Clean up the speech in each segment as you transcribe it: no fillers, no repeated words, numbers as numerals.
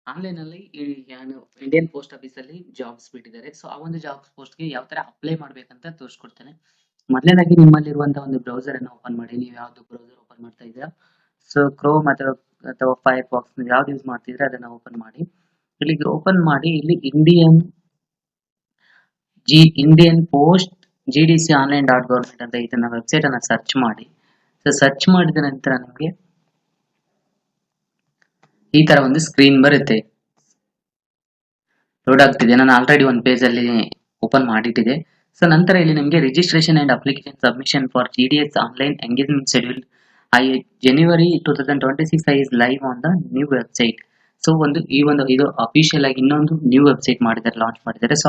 Online ಅಲ್ಲಿ Indian post office ಅಲ್ಲಿ jobs ಬಿಟ್ಟಿದ್ದಾರೆ. ಸೊ ಆ ಒಂದು ಜಾಬ್ಸ್ ಪೋಸ್ಟ್ ಗೆ ಯಾವ ತರ ಅಪ್ಲೈ ಮಾಡ್ಬೇಕಂತ ತೋರಿಸ್ಕೊಡ್ತೇನೆ. ಮೊದಲನೇದಾಗಿ ನಿಮ್ಮಲ್ಲಿರುವಂತಹ ಒಂದು ಬ್ರೌಸರ್ ಅನ್ನು ಓಪನ್ ಮಾಡಿ. ನೀವು ಯಾವ್ದು ಬ್ರೌಸರ್ ಓಪನ್ ಮಾಡ್ತಾ ಇದ್ದೀರಾ, ಸೊ ಕ್ರೋಮ್ ಅಥವಾ ಫೈರ್ಫಾಕ್ಸ್ ಯಾವ್ದು ಯೂಸ್ ಮಾಡ್ತಿದ್ರೆ ಅದನ್ನ ಓಪನ್ ಮಾಡಿ. ಇಲ್ಲಿಗೆ ಓಪನ್ ಮಾಡಿ, ಇಲ್ಲಿ Indian post GDC online .government ಅಂತ ಇದನ್ನ ವೆಬ್ಸೈಟ್ ಅನ್ನ ಸರ್ಚ್ ಮಾಡಿ. ಸೊ ಸರ್ಚ್ ಮಾಡಿದ ನಂತರ ನಿಮಗೆ ಈ ತರ ಒಂದು ಸ್ಕ್ರೀನ್ ಬರುತ್ತೆ. ಲೋಡ್ ಆಗ್ತಿದೆ. ನಾನು ಆಲ್ರೆಡಿ ಒಂದು ಪೇಜ್ ಅಲ್ಲಿ ಓಪನ್ ಮಾಡಿಟ್ಟಿದೆ. ಸೊ ನಂತರ ಇಲ್ಲಿ ನಿಮಗೆ registration and application submission for GDS online engagement schedule January 2026 is live on the new website. So ಇದು ಅಫಿಷಿಯಲ್ ಆಗಿ ಇನ್ನೊಂದು ನ್ಯೂ ವೆಬ್ಸೈಟ್ ಮಾಡಿದ್ದಾರೆ, ಲಾಂಚ್ ಮಾಡಿದ್ದಾರೆ. ಸೊ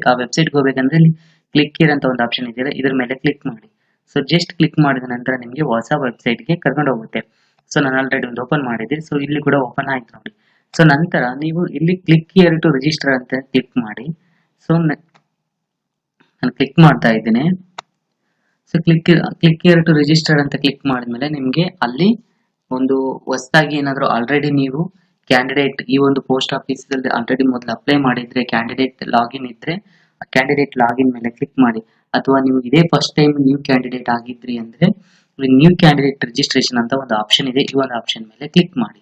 ಆ ವೆಬ್ಸೈಟ್ಗೆ ಹೋಗ್ಬೇಕಂದ್ರೆ ಇಲ್ಲಿ ಕ್ಲಿಕ್ ಹಿಯರ್ ಅಂತ ಒಂದು ಆಪ್ಷನ್ ಇದೆಯಲ್ಲ, ಇದ್ರ ಮೇಲೆ ಕ್ಲಿಕ್ ಮಾಡಿ. ಸೊ ಜಸ್ಟ್ ಕ್ಲಿಕ್ ಮಾಡಿದ ನಂತರ ನಿಮಗೆ ಹೊಸ ವೆಬ್ಸೈಟ್ಗೆ ಕರ್ಕೊಂಡು ಹೋಗುತ್ತೆ. ಸೊ ನಾನು ಆಲ್ರೆಡಿ ಒಂದು ಓಪನ್ ಮಾಡಿದ್ದೆ. ಸೊ ಇಲ್ಲಿ ಕೂಡ ಓಪನ್ ಆಯ್ತು ನೋಡಿ. ಸೊ ನಂತರ ನೀವು ಇಲ್ಲಿ ಕ್ಲಿಕ್ ಹಿಯರ್ ಟು ರಿಜಿಸ್ಟರ್ ಅಂತ ಕ್ಲಿಕ್ ಮಾಡಿ. ಸೊ ನಾನು ಕ್ಲಿಕ್ ಮಾಡ್ತಾ ಇದ್ದೇನೆ. So click here to register ಅಂತ ಕ್ಲಿಕ್ ಮಾಡಿದ್ಮೇಲೆ ನಿಮಗೆ ಅಲ್ಲಿ ಒಂದು ಹೊಸದಾಗಿ ಏನಾದರೂ ಆಲ್ರೆಡಿ ನೀವು ಕ್ಯಾಂಡಿಡೇಟ್ ಈ ಒಂದು ಪೋಸ್ಟ್ ಆಫೀಸ್ ಅಲ್ಲಿ ಆಲ್ರೆಡಿ ಮೊದಲು ಅಪ್ಲೈ ಮಾಡಿದ್ರೆ ಕ್ಯಾಂಡಿಡೇಟ್ ಲಾಗಿನ್ ಇದ್ರೆ ಕ್ಯಾಂಡಿಡೇಟ್ ಲಾಗಿನ್ ಮೇಲೆ ಕ್ಲಿಕ್ ಮಾಡಿ. ಅಥವಾ ನೀವು ಇದೇ ಫಸ್ಟ್ ಟೈಮ್ ನ್ಯೂ ಕ್ಯಾಂಡಿಡೇಟ್ ಆಗಿದ್ರಿ ಅಂದ್ರೆ ನ್ಯೂ ಕ್ಯಾಂಡಿಡೇಟ್ ರಿಜಿಸ್ಟ್ರೇಷನ್ ಅಂತ ಒಂದು ಆಪ್ಷನ್ ಇದೆ, ಈ ಒಂದು ಆಪ್ಷನ್ ಮೇಲೆ ಕ್ಲಿಕ್ ಮಾಡಿ.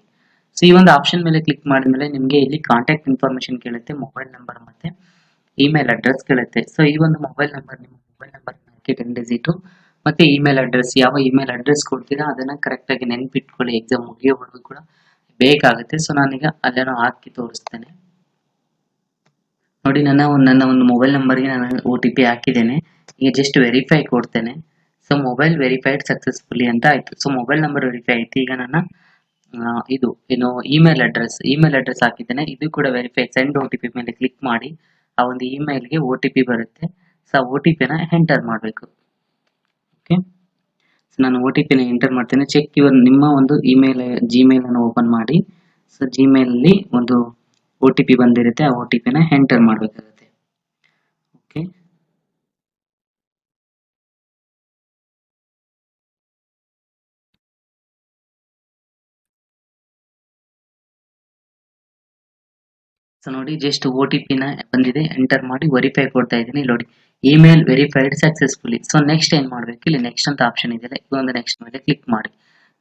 ಸೊ ಈ ಒಂದು ಆಪ್ಷನ್ ಮೇಲೆ ಕ್ಲಿಕ್ ಮಾಡಿದ್ಮೇಲೆ ನಿಮಗೆ ಇಲ್ಲಿ ಕಾಂಟ್ಯಾಕ್ಟ್ ಇನ್ಫಾರ್ಮೇಶನ್ ಕೇಳುತ್ತೆ, ಮೊಬೈಲ್ ನಂಬರ್ ಮತ್ತೆ ಇಮೇಲ್ ಅಡ್ರೆಸ್ ಕೇಳುತ್ತೆ. ಸೊ ಈ ಒಂದು ಮೊಬೈಲ್ ನಂಬರ್ ನಿಮ್ಮ ಮೊಬೈಲ್ ನಂಬರ್ 10 ಡಿಜಿಟ್ ಮತ್ತೆ ಇಮೇಲ್ ಅಡ್ರೆಸ್, ಯಾವ ಇಮೇಲ್ ಅಡ್ರೆಸ್ ಕೊಡ್ತೀರಾ ಅದನ್ನ ಕರೆಕ್ಟ್ ಆಗಿ ನೆನ್ಪಿಟ್ಕೊಳ್ಳಿ. ಎಕ್ಸಾಮ್ ಮುಗಿಯೋವರೆಗೂ ಕೂಡ ಬೇಕಾಗುತ್ತೆ. ಸೊ ನಾನೀಗ ಅಲ್ಲೇನೋ ಹಾಕಿ ತೋರಿಸ್ತೇನೆ ನೋಡಿ. ನನ್ನ ಒಂದು ಮೊಬೈಲ್ ನಂಬರ್ಗೆ ನಾನು OTP ಹಾಕಿದ್ದೇನೆ. ಈಗ ಜಸ್ಟ್ ವೆರಿಫೈ ಕೊಡ್ತೇನೆ. ಸೊ ಮೊಬೈಲ್ ವೆರಿಫೈಡ್ ಸಕ್ಸಸ್ಫುಲಿ ಅಂತ ಆಯ್ತು. ಸೊ ಮೊಬೈಲ್ ನಂಬರ್ ವೆರಿಫೈ ಆಯ್ತು. ಈಗ ನನ್ನ ಇದು ಏನು ಇಮೇಲ್ ಅಡ್ರೆಸ್ ಹಾಕಿದ್ದೇನೆ, ಇದು ಕೂಡ ವೆರಿಫೈ. ಸೆಂಡ್ OTP ಮೇಲೆ ಕ್ಲಿಕ್ ಮಾಡಿ. ಆ ಒಂದು ಇಮೇಲ್ಗೆ OTP ಬರುತ್ತೆ. ಸೊ ಆ OTP ನ ಎಂಟರ್ ಮಾಡಬೇಕು. ಓಕೆ, ಸೊ ನಾನು OTP ನ ಎಂಟರ್ ಮಾಡ್ತೇನೆ. ಚೆಕ್ ನಿಮ್ಮ ಒಂದು ಜಿಮೇಲ್ ಅನ್ನು ಓಪನ್ ಮಾಡಿ. ಸೊ ಜಿಮೇಲ್ ಅಲ್ಲಿ ಒಂದು OTP ಬಂದಿರುತ್ತೆ, ಆ OTP ನ ಎಂಟರ್ ಮಾಡಬೇಕಾಗುತ್ತೆ. ಓಕೆ, ಸೊ ನೋಡಿ ಜಸ್ಟ್ OTP ನ ಬಂದಿದೆ, ಎಂಟರ್ ಮಾಡಿ ವೆರಿಫೈ ಕೊಡ್ತಾ ಇದ್ದೀನಿ. ನೋಡಿ email verified successfully. So next ಏನ್ ಮಾಡ್ಬೇಕು, ಇಲ್ಲಿ ನೆಕ್ಸ್ಟ್ ಅಂತ ಆಪ್ಷನ್ ಇದೆಯಲ್ಲ, ಈ ಒಂದು ನೆಕ್ಸ್ಟ್ ಮೇಲೆ ಕ್ಲಿಕ್ ಮಾಡಿ.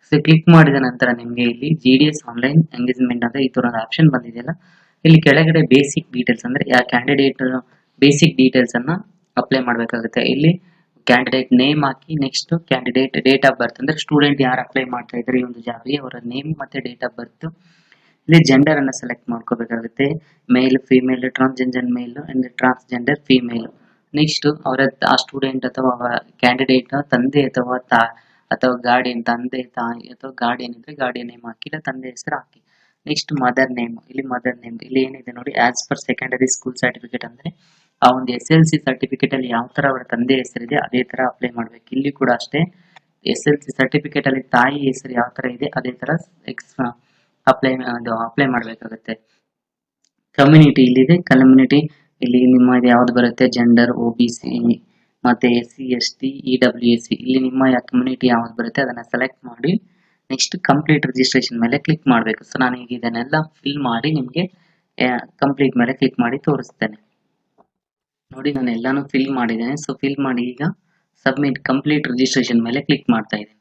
ಸೊ ಕ್ಲಿಕ್ ಮಾಡಿದ ನಂತರ ನಿಮಗೆ ಇಲ್ಲಿ GDS ಆನ್ಲೈನ್ ಎಂಗೇಜ್ಮೆಂಟ್ ಅಂತ ಈ ತರ ಒಂದು ಆಪ್ಷನ್ ಬಂದಿದೆಯಲ್ಲ, ಇಲ್ಲಿ ಕೆಳಗಡೆ ಬೇಸಿಕ್ ಡೀಟೇಲ್ಸ್ ಅಂದ್ರೆ ಯಾವ ಕ್ಯಾಂಡಿಡೇಟ್ ಬೇಸಿಕ್ ಡೀಟೇಲ್ಸ್ ಅನ್ನ ಅಪ್ಲೈ ಮಾಡಬೇಕಾಗುತ್ತೆ. ಇಲ್ಲಿ candidate name hockey, next candidate date of birth ಅಂದ್ರೆ ಸ್ಟೂಡೆಂಟ್ ಯಾರು ಅಪ್ಲೈ ಮಾಡ್ತಾ ಇದ್ದಾರೆ ಈ ಒಂದು ಜಾಬ್ಗೆ ಅವರ ನೇಮ್ ಮತ್ತೆ ಡೇಟ್ ಆಫ್ ಬರ್ತ್. ಇಲ್ಲಿ ಜೆಂಡರ್ ಅನ್ನ ಸೆಲೆಕ್ಟ್ ಮಾಡ್ಕೋಬೇಕಾಗುತ್ತೆ, ಮೇಲ್ female, transgender male and transgender female. Next ಆ ಸ್ಟೂಡೆಂಟ್ ಅಥವಾ ಕ್ಯಾಂಡಿಡೇಟ್ ತಂದೆ ಅಥವಾ ಗಾರ್ಡಿಯನ್, ತಂದೆ ತಾಯಿ ಅಥವಾ ಗಾರ್ಡಿಯನ್ ಇದ್ರೆ ಗಾರ್ಡಿಯನ್ ನೇಮ್ ಹಾಕಿ, ಇಲ್ಲ ತಂದೆ ಹೆಸರು ಹಾಕಿ. ನೆಕ್ಸ್ಟ್ ಮದರ್ ನೇಮ್, ಇಲ್ಲಿ ಏನಿದೆ ನೋಡಿ, as per secondary school certificate ಅಂದ್ರೆ ಆ ಒಂದು SLC ಸರ್ಟಿಫಿಕೇಟ್ ಅಲ್ಲಿ ಯಾವ ತರ ಅವರ ತಂದೆ ಹೆಸರಿದೆ ಅದೇ ತರ ಅಪ್ಲೈ ಮಾಡ್ಬೇಕು. ಇಲ್ಲಿ ಕೂಡ ಅಷ್ಟೇ, SLC ಸರ್ಟಿಫಿಕೇಟ್ ಅಲ್ಲಿ ತಾಯಿ ಹೆಸರು ಯಾವ ತರ ಇದೆ ಅದೇ ತರ ಅಪ್ಲೈ ಮಾಡಬೇಕಾಗುತ್ತೆ. ಕಮ್ಯುನಿಟಿ ಇಲ್ಲಿದೆ, ಕಮ್ಯುನಿಟಿ ಇಲ್ಲಿ ನಿಮ್ಮ ಯಾವ್ದು ಬರುತ್ತೆ, ಜೆಂಡರ್, OBC ಮತ್ತೆ SC ST EWC, ಇಲ್ಲಿ ನಿಮ್ಮ ಕಮ್ಯುನಿಟಿ ಯಾವ್ದು ಬರುತ್ತೆ ಅದನ್ನ ಸೆಲೆಕ್ಟ್ ಮಾಡಿ ನೆಕ್ಸ್ಟ್ ಕಂಪ್ಲೀಟ್ ರಿಜಿಸ್ಟ್ರೇಷನ್ ಮೇಲೆ ಕ್ಲಿಕ್ ಮಾಡಬೇಕು. ಸೊ ನಾನು ಈಗ ಇದನ್ನೆಲ್ಲ ಫಿಲ್ ಮಾಡಿ ನಿಮಗೆ ಕಂಪ್ಲೀಟ್ ಮೇಲೆ ಕ್ಲಿಕ್ ಮಾಡಿ ತೋರಿಸ್ತೇನೆ ನೋಡಿ. ನಾನು ಎಲ್ಲಾನು ಫಿಲ್ ಮಾಡಿದ್ದೇನೆ. ಸೊ ಫಿಲ್ ಮಾಡಿ ಈಗ ಸಬ್ಮಿಟ್ ಕಂಪ್ಲೀಟ್ ರಿಜಿಸ್ಟ್ರೇಷನ್ ಮೇಲೆ ಕ್ಲಿಕ್ ಮಾಡ್ತಾ ಇದ್ದೀನಿ.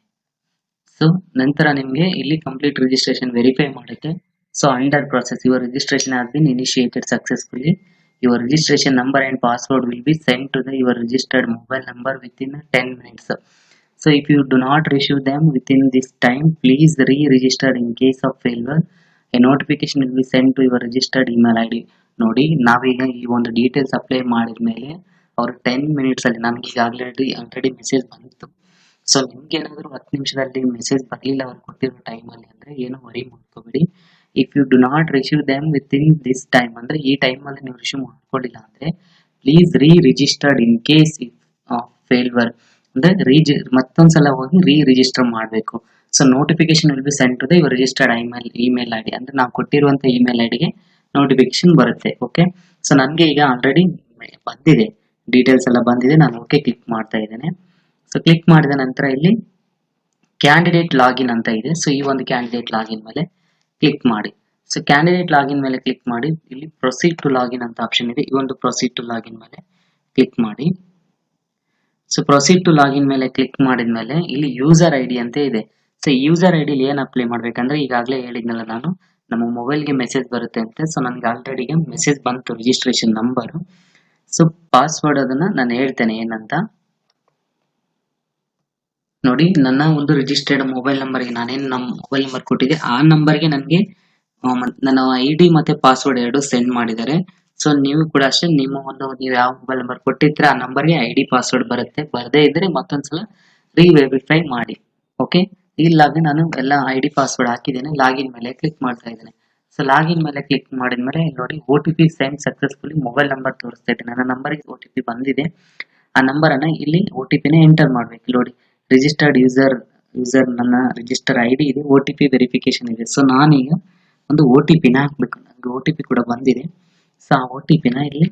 ಸೊ ನಂತರ ನಿಮಗೆ ಇಲ್ಲಿ ಕಂಪ್ಲೀಟ್ ರಿಜಿಸ್ಟ್ರೇಷನ್ ವೆರಿಫೈ ಮಾಡುತ್ತೆ. So under process, your registration has been initiated successfully. Your registration number and password will be sent to your registered mobile number within 10 minutes. So if you do not receive them within this time, please re-register. In case of failure, a notification will be sent to your registered email ID. ನೋಡಿ, ನಾವೀಗ ಈ ಒಂದು details apply ಮಾಡಿದ ಮೇಲೆ ಅವರು 10 minutes ಅಲ್ಲಿ, ನಮ್ಗೆ ಈಗ ಆಲ್ರೆಡಿ ಮೆಸೇಜ್ ಬಂತು. ಸೊ ನಿಮ್ಗೆ ಏನಾದ್ರು 10 ನಿಮಿಷದಲ್ಲಿ ಮೆಸೇಜ್ ಬರಲಿಲ್ಲ ಅವ್ರು ಕೊಟ್ಟಿರೋ ಟೈಮ್ ಅಲ್ಲಿ ಅಂದ್ರೆ ಏನು ವರಿ ಮಾಡ್ಕೋಬೇಡಿ. If you do not receive them within this time ಅಂದ್ರೆ ಈ ಟೈಮ್ ಅಲ್ಲಿ ನೀವು ರಿಸೀವ್ ಮಾಡ್ಕೊಳ್ಳಿಲ್ಲ ಅಂದ್ರೆ please registered. In case of failure ಅಂದ್ರೆ ಮತ್ತೊಂದ್ಸಲ ಹೋಗಿ ರಿಜಿಸ್ಟರ್ ಮಾಡಬೇಕು. So notification will be send to the your registered email ID ಅಂದ್ರೆ ನಾವು ಕೊಟ್ಟಿರುವಂತ ಇಮೇಲ್ ಐಡಿಗೆ ನೋಟಿಫಿಕೇಶನ್ ಬರುತ್ತೆ. ಓಕೆ, ಸೊ ನನಗೆ ಈಗ ಆಲ್ರೆಡಿ ಬಂದಿದೆ, ಡೀಟೇಲ್ಸ್ ಎಲ್ಲ ಬಂದಿದೆ. ನಾನು ಓಕೆ ಕ್ಲಿಕ್ ಮಾಡ್ತಾ ಇದ್ದೇನೆ. ಸೊ ಕ್ಲಿಕ್ ಮಾಡಿದ ನಂತರ ಇಲ್ಲಿ ಕ್ಯಾಂಡಿಡೇಟ್ ಲಾಗಿನ್ ಅಂತ ಇದೆ. ಸೊ ಈ ಒಂದು ಕ್ಯಾಂಡಿಡೇಟ್ ಲಾಗಿನ್ ಮೇಲೆ ಕ್ಲಿಕ್ ಮಾಡಿ. ಸೊ ಕ್ಯಾಂಡಿಡೇಟ್ ಲಾಗಿನ್ ಮೇಲೆ ಕ್ಲಿಕ್ ಮಾಡಿ ಇಲ್ಲಿ ಪ್ರೊಸೀಡ್ ಟು ಲಾಗಿನ್ ಅಂತ ಆಪ್ಷನ್ ಇದೆ. ಈ ಒಂದು ಪ್ರೊಸೀಡ್ ಟು ಲಾಗಿನ್ ಮೇಲೆ ಕ್ಲಿಕ್ ಮಾಡಿ. ಸೊ ಪ್ರೊಸೀಡ್ ಟು ಲಾಗಿನ್ ಮೇಲೆ ಕ್ಲಿಕ್ ಮಾಡಿದ್ಮೇಲೆ ಇಲ್ಲಿ ಯೂಸರ್ ಐ ಡಿ ಅಂತ ಇದೆ. ಸೊ ಯೂಸರ್ ಐ ಡಿ ಏನ್ ಅಪ್ಲೈ ಮಾಡ್ಬೇಕಂದ್ರೆ ಈಗಾಗಲೇ ಹೇಳಿದ್ನಲ್ಲ ನಾನು, ನಮ್ಮ ಮೊಬೈಲ್ಗೆ ಮೆಸೇಜ್ ಬರುತ್ತೆ ಅಂತ. ಸೊ ನನಗೆ ಆಲ್ರೆಡಿ ಮೆಸೇಜ್ ಬಂತು ರಿಜಿಸ್ಟ್ರೇಷನ್ ನಂಬರ್. ಸೊ ಪಾಸ್ವರ್ಡ್ ಅದನ್ನ ನಾನು ಹೇಳ್ತೇನೆ ಏನಂತ ನೋಡಿ. ನನ್ನ ಒಂದು ರಿಜಿಸ್ಟರ್ಡ್ ಮೊಬೈಲ್ ನಂಬರ್ಗೆ ನಾನೇನು ನಮ್ಮ ಮೊಬೈಲ್ ನಂಬರ್ ಕೊಟ್ಟಿದ್ದೆ ಆ ನಂಬರ್ಗೆ ನನಗೆ ನನ್ನ ಐ ಡಿ ಮತ್ತೆ ಪಾಸ್ವರ್ಡ್ ಎರಡು ಸೆಂಡ್ ಮಾಡಿದ್ದಾರೆ. ಸೊ ನೀವು ಕೂಡ ಅಷ್ಟೇ ನಿಮ್ಮ ಒಂದು ನೀವು ಯಾವ ಮೊಬೈಲ್ ನಂಬರ್ ಕೊಟ್ಟಿದ್ರೆ ಆ ನಂಬರ್ಗೆ ಐ ಡಿ ಪಾಸ್ವರ್ಡ್ ಬರುತ್ತೆ. ಬರದೇ ಇದ್ರೆ ಮತ್ತೊಂದ್ಸಲ ವೆರಿಫೈ ಮಾಡಿ. ಓಕೆ, ಇಲ್ಲಾಗಿ ನಾನು ಎಲ್ಲ ಐ ಡಿ ಪಾಸ್ವರ್ಡ್ ಹಾಕಿದ್ದೇನೆ. ಲಾಗಿನ್ ಮೇಲೆ ಕ್ಲಿಕ್ ಮಾಡ್ತಾ ಇದ್ದೇನೆ. ಸೊ ಲಾಗಿನ್ ಮೇಲೆ ಕ್ಲಿಕ್ ಮಾಡಿದ್ಮೇಲೆ ನೋಡಿ OTP send successfully mobile number ತೋರಿಸ್ತಾ ಇದೆ. ನನ್ನ ನಂಬರ್ಗೆ OTP ಬಂದಿದೆ. ಆ ನಂಬರ್ ಅನ್ನ ಇಲ್ಲಿ OTP ನ ಎಂಟರ್ ಮಾಡ್ಬೇಕು. ನೋಡಿ ರಿಜಿಸ್ಟರ್ಡ್ ಯೂಸರ್ ನನ್ನ ರಿಜಿಸ್ಟರ್ ಐ ಡಿ ಇದೆ, OTP ವೆರಿಫಿಕೇಶನ್ ಇದೆ. ಸೊ ನಾನೀಗ ಒಂದು OTP ನ ಹಾಕ್ಬೇಕು. ನನಗೆ OTP ಕೂಡ ಬಂದಿದೆ. ಸೊ ಆ OTP ನ ಇಲ್ಲಿ